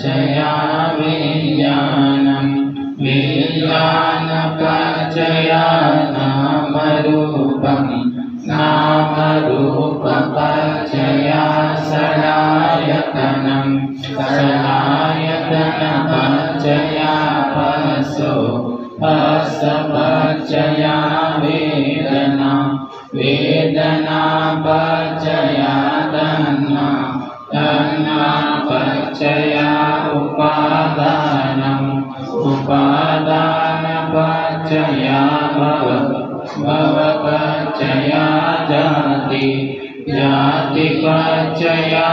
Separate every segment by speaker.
Speaker 1: विज्ञानपचया विज्ञानं विज्ञानपचया नामरूपं नामरूपपचया सलायतनं सलायतनपचया पसो पसपचया वेदना वेदनापचया तन्ना तन्नापचया उपादानम् उपादानपचया भवपचया जाति जातिपचया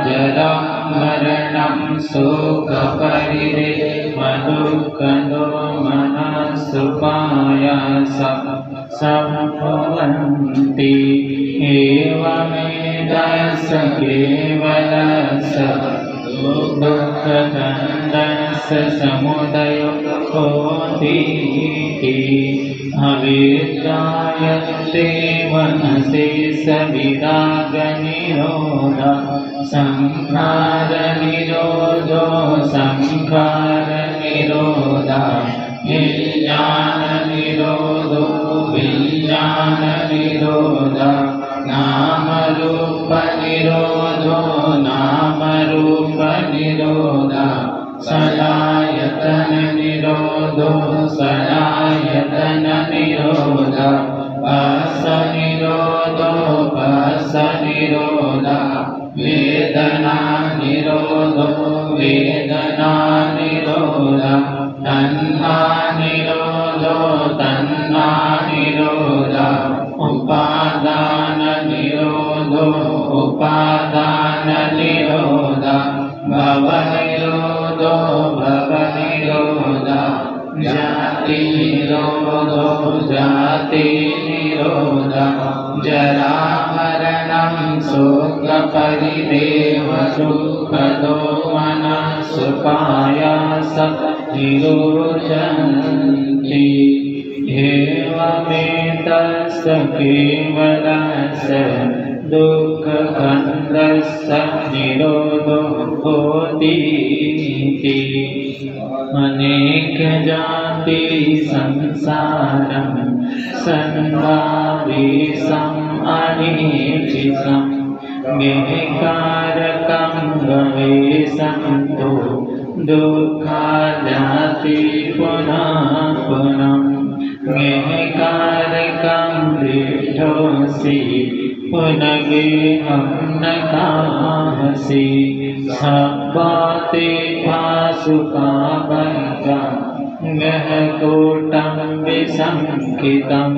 Speaker 1: जरा मरणं शोकपरिदेव दुःखदोमनः सुपायासः सम्भवन्ति एवमेतस्य केवलस्य दुःखखण्डस्य समुदयो होतीति अविद्यायते मनसि सविरागनिरोधः संखारनिरोधो संखारनिरोधः विज्ञाननिरोधो विज्ञाननिरोधः नामरूपनिरोधो नामरूपनिरोधः सलायतननिरोधो सलायतननिरोधः पसनिरोधो पसनिरोधः वेदनानिरोधो वेदनानिरोधः तन्नानिरोधो तन्नानिरोधः उपादाननिरोधो उपादाननिरोधः भवनिरोधो भवनिरोधः जातिनिरोधो जातिनिरोधः जरामरणं शोकपरिदेव दुःखदोमनः सुपायासः निरोचन्ति एवमेतस्य केवलस्य दुःखखण्डस्य निरोधो होतीति अनेकजाति संसारं संभाविसम् अनीचितं गेहकारकं गवेशन्तु दुःखाजाति पुनः पुनः गेहकारकं दृष्टोऽसि पुनगेहं न कामसि सब्बाते भासुकाबन्धं गहकोटं विसंकितं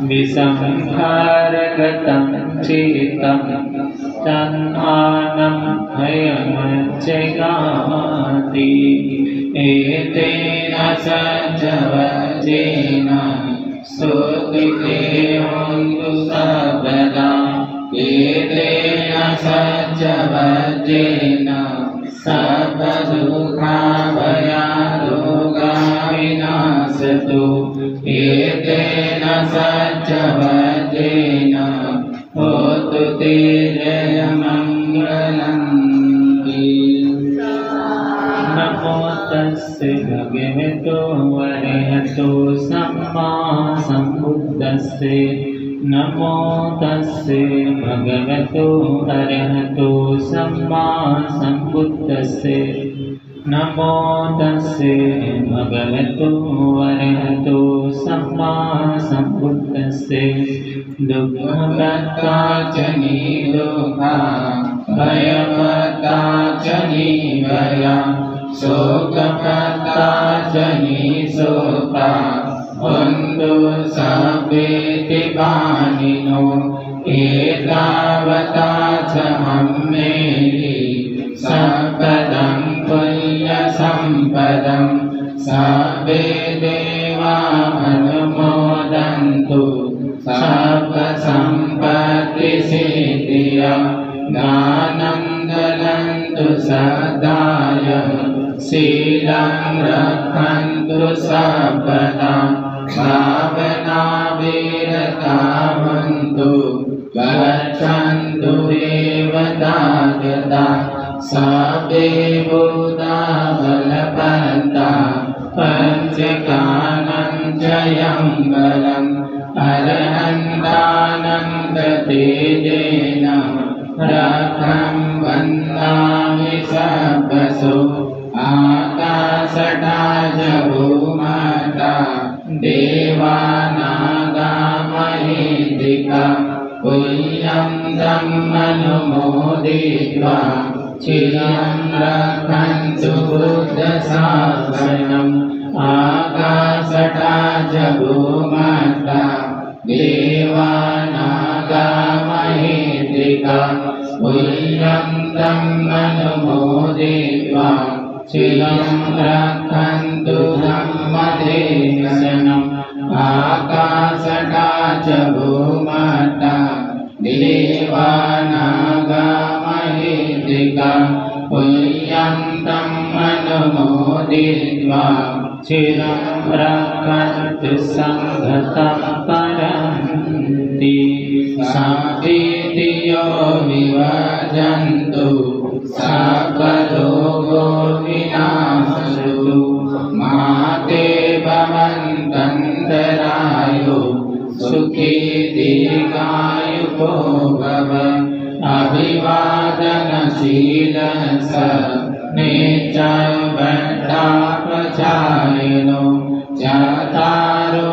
Speaker 1: विसंहारगतं चित्तं तन्मानं भयमज्जगाति एतेन सज्जवज्जेन स्तुतिते होन्तु सर्वदा एतेन सज्जवज्जेन सर्वदुःखाभयारोगा विनाशतु एतेन सज्जवज्जेन होतु ते जयमङ्गलम् नमो तस्से भगवतो वरहतो सम्मा सम्बुद्धस्से नमो तस्से भगवतो अरहतो सम्मा सम्बुद्धस्से नमो तस्से भगवतो अरहतो सम्मा सम्बुद्धस्से दुःखहर्ता च निरोधा भयहर्ता च निभयः शोकहर्ता च निशोका बन्धु सवेति पाणिनो एतावता च हम्मेहि सम्पदं पुण्यसम्पदं सर्वे देवा अनुमोदन्तु सर्वसम्पत्तिसिद्धिः ज्ञानं ददन्तु सदाय शीलं रक्षन्तु सर्वदा भावना वीरता भवन्तु गच्छन्तु देवता गता सर्वे भूता पत्ता पंचकानं जयं बलम् अरहन्तानन्दतेजेन रथं वन्दामि सर्वसु आकाशटाज भूमाता देवानागा महीद्रिका पुण्यं धम्मनुमोदित्वा चिरं रक्षन्तु बुद्धशासनम् आकाशटाज भूमाता देवानागा महीद्रिका पुण्यं धम्मनुमोदित्वा चिरं रक्षन्तु धम्मदेशनम् आकाशटाज भूमाता देवानागा महीद्रिका पुण्यं धम्मनुमोदित्वा चिरं रक्षन्तु सङ्घतं परन्ति साधीतियो विभजन्तु सकलोको विनाशतु माते भवन्तन्तरायो सुखी दीर्घायुको भव अभिवादनशीलस नेचवट्टापचारिणो चतारो